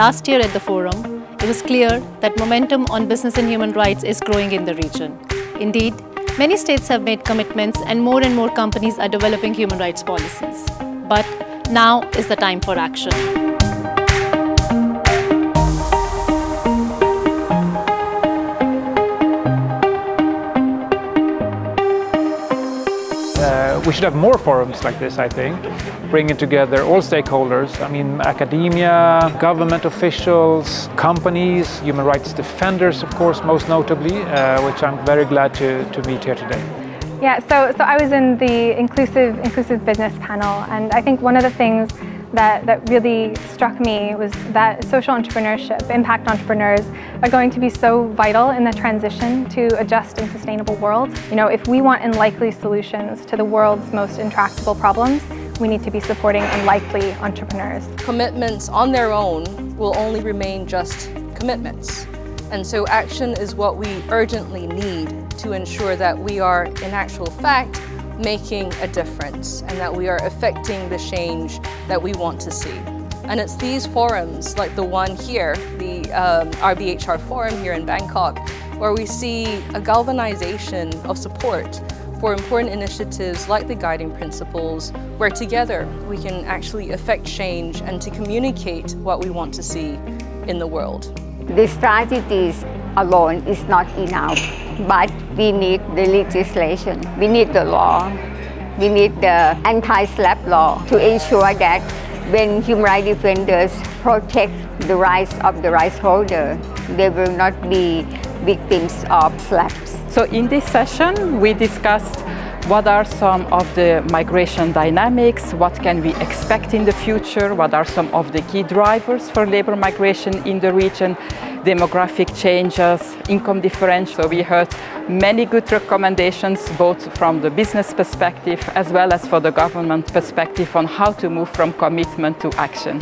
last year at the forum, it was clear that momentum on business and human rights is growing in the region. Indeed, many states have made commitments and more companies are developing human rights policies. But now is the time for action. We should have more forums like this, I think, bringing together all stakeholders. I mean, academia, government officials, companies, human rights defenders, of course, most notably, which I'm very glad to meet here today. Yeah, so I was in the inclusive business panel, and I think one of the things that really struck me was that social entrepreneurship, impact entrepreneurs, are going to be so vital in the transition to a just and sustainable world. You know, if we want unlikely solutions to the world's most intractable problems, we need to be supporting unlikely entrepreneurs. Commitments on their own will only remain just commitments. And so action is what we urgently need to ensure that we are, in actual fact, making a difference and that we are affecting the change that we want to see. And it's these forums like the one here, the UNRBHR forum here in Bangkok, where we see a galvanization of support for important initiatives like the guiding principles, where together we can actually affect change and to communicate what we want to see in the world. The strategies alone is not enough, but we need the legislation, we need the law, we need the anti-SLAPP law to ensure that when human rights defenders protect the rights of the rights holder, they will not be victims of SLAPPs. So in this session, we discussed what are some of the migration dynamics, what can we expect in the future, what are some of the key drivers for labor migration in the region, demographic changes, income differential. So we heard many good recommendations both from the business perspective as well as for the government perspective on how to move from commitment to action.